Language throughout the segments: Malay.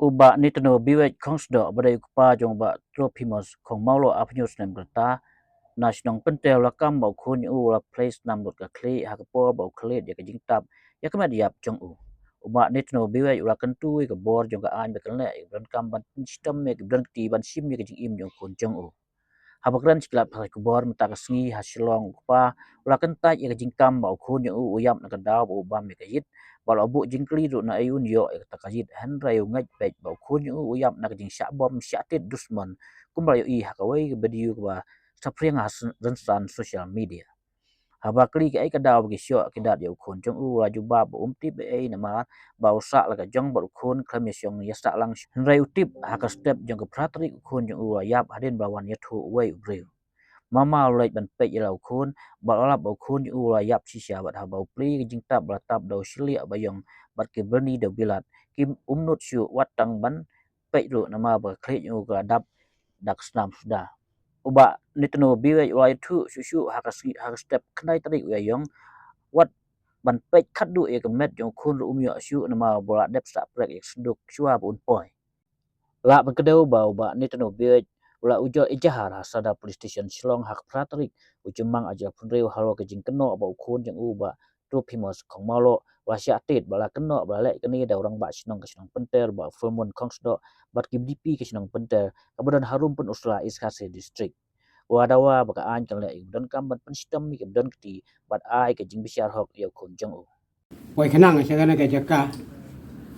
Uba nitno biwek kongsdo badai kupa jong ba tropimos kong maulo apnyus nem gerta nasionong pentel la kam bau kun u la place nam dot ka kli ha ka por bau kli dia ka jing tap ya ka diap jong u uba nitno biwek ula kentu ka bor jong ka an be kan le ibran kam ban sistem me ibran ti ban sim me ka jing im jong kun jong u habakran siklap ha ka bor mata ka sngi ha silong kupa ula kentai ya ka jing kam bau kun jong u uyam na ka daw u bam me ka yit bal abu jingkli ru na ayun yo ta kajit han rayu ngai pej bau kun yu uyam na jing sya bom sya tit dusman kumbal yo i hakawai bediu ba sapring has dan social media haba kli ke ai ka daw ge syo ke dat yo kun jong u la juba ba umti be ai na ma bau sa la ka jong bal kun klam yong ya sa lang rayu tip ha ka step jong ka pratri kun jong u yap hadin bawan ya thu wei breu mama lek ban pe yelau kun balap bau kun u la yap si sia bat ha bau pli jing tap bala tap dau silia bayong bat ke berni do bilat kim umnut syu watang ban pe ru nama ba khle u ga dap dak snam suda uba nitno biwe wa thu syu ha ka step knai tari u yong wat ban pe khadu e ka met jong kun ru umyo syu nama bola dep sa prek ek sduk shua bun poi la ban kedau bau ba nitno biwe ula ujo ijahar hasada police station Shillong hak pratrik ujumang aja punreu halo ke jing keno ba ukun jang uba tu pimos kong malo wa syatit bala keno bala keni da orang ba sinong ke sinong penter ba fulmun kongsdo bat ki bdp ke sinong penter kemudian harum pun usla iskase district wadawa baka an kan le dan kam ban penstem mi ke dan kti bat ai ke jing bisyar hok yo kun jang u Wai kenang sa kana ka jaka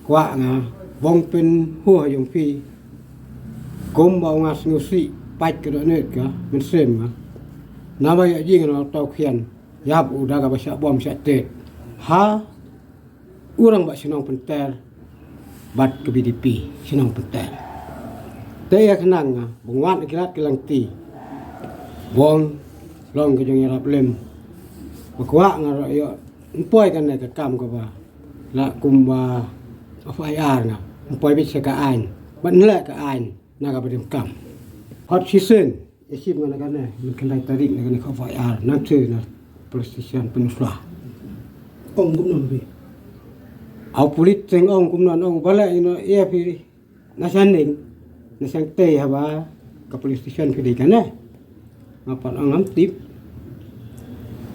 kwa nga bong pen huo yung pi gom ba ngas ngusi pat ke do net ka men sem nga na ba ya jing no tau khian yap u da ka ba sya bom sya tet ha urang ba sinong penter bat ke BDP sinong penter te ya kenang nga bungwat kilat kilang ti bong long ke jong yarap lem bakwa nga ro yo poi kan ka kam ko ba la kumba FIR nga poi bi se ka an ban la ka an na ka bedem kam hot season isim nga kan min kan dai tarik nga ka FIR na che na police station penusla ong gum non bi au pulit teng ong gum non ong bala ino e pi na saning na sang te ha ba ka police station ki kan ngapan angam tip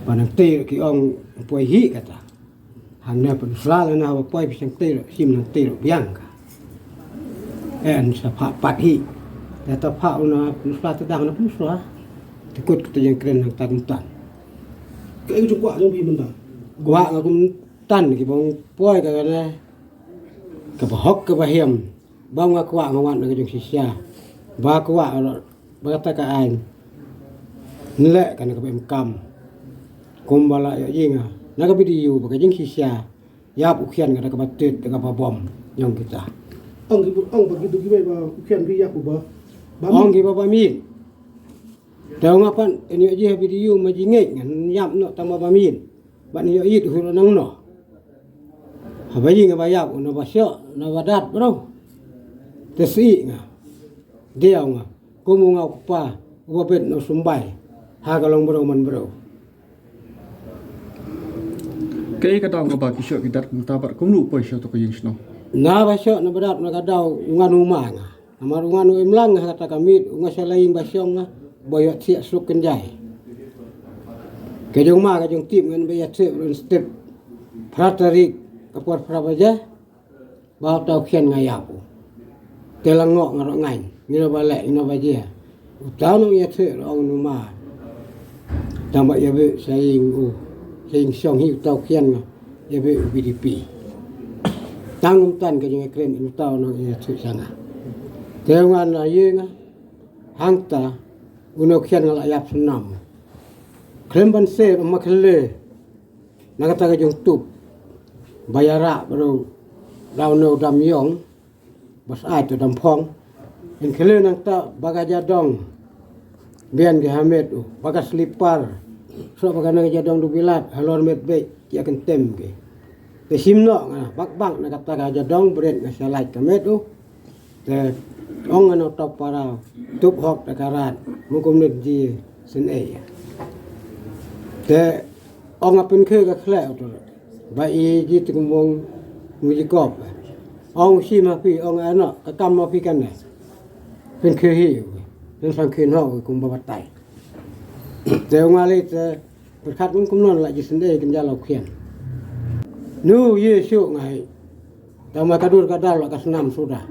panang te ki ong poi hi kata hangna penusla na ha poi bi sang te sim nang te biang ka en sa pat hi ya ta pa una penusla ta dang na penusla tikut kita yang keren nang taguntan cái trung quả trong vì mình ta gua nga kum tan ki bong poi ka na ka ba hok ka ba hiam ba nga kwa nga wan nga jong sisya ba kwa ba ta ka an nle ka na ka bem kam kum bala ya yinga na ka video ba ka jing sisya ya bu khian nga ka ba tet ka ba bom nyong kita ông begitu gimana ba ukian dia aku ba ong ki ba ba mi Daw nga pan ini aja video majingek ngan yap no tama ba min ban yo it hu nang no ha ba yin ba yap no ba syo no ba dat bro te si nga dia nga kumu nga pa wa bet no sumbai ha ka long bro man bro cái tao có bảo cái sợ cái đặt ta bạn cũng lụ bơi sợ tôi có gì không na ba syo na ba dat na ka daw nganu ma nga amaru nganu imlang ha ta kamit nga sa laing ba syo nga boyot sia suk kenjai ke jong ma ke jong tim ngan bayat se step pratari kapor prabaja ba tau khian ngayap telang ngok ngaro ngain ngiro bale ino baje utau no ya se ong nu ma tamba ya be saing saing song hi tau khian nga ya be BDP tangum tan ke jong kren utau no ya se sanga tewangan na yenga hangta uno khian ngala yap sunam kremban se makhle nagata ga jong tup bayara bro rauno dam yong bas ai to dam phong in khle nang ta bagaja dong bian ge hamet bagas lipar so bagana ga dong du bilat halor met be ya kan tem ge te simno bak bang nagata ga dong bret ga salai kamet te ong ano top para tup hok takarat mukum net ji sen e te ong apin khe ka khle to ba i ji tum wong mu ji kop ông si mà phi ông ấy nọ cái cam mà phi cái nàyเป็นคือหิวเป็นสังเกตห้องกุมบวัตไตแต่องมาเลยจะประคัดมันกุมนอนละจิสันเดกันยาเราเขียนนู่เยซูไงแต่มาkadur kadal la kasnam sudah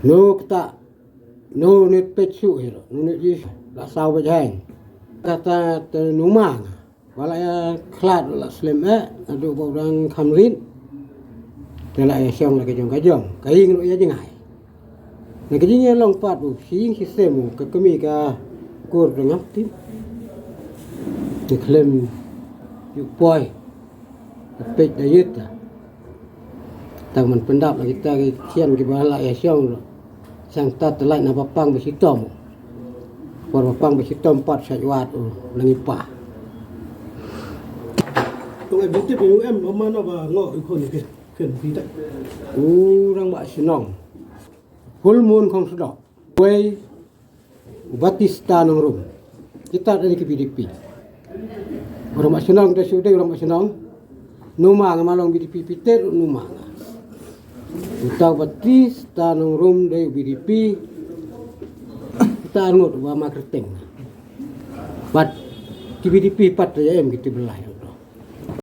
nu kita nu nit pecu hero nu nit yesu la saw bajang kata numang wala ya khlat la slim adu bodang khamrin te la ya siong la kajong kai ngro ya jingai na kajinya long pat bu sing sistem ka kami ka kur ngap tim te klem yu poi pek da yita tang man pendap la kita kian ki bala ya siong sang tat lai na papang besi tom por papang besi tom pat sajwat langi pa tong ai biết tiếp với em mà nó và ngọ con này khiển phí đấy rang ba sinong full moon kong sedok way batista nang rum kita dari ke PDP orang mak sinong ta sudah orang mak sinong numa ngamalong PDP piter numa utau batista nang rum dari PDP kita ngut wa marketing bat PDP pat ya em gitu belah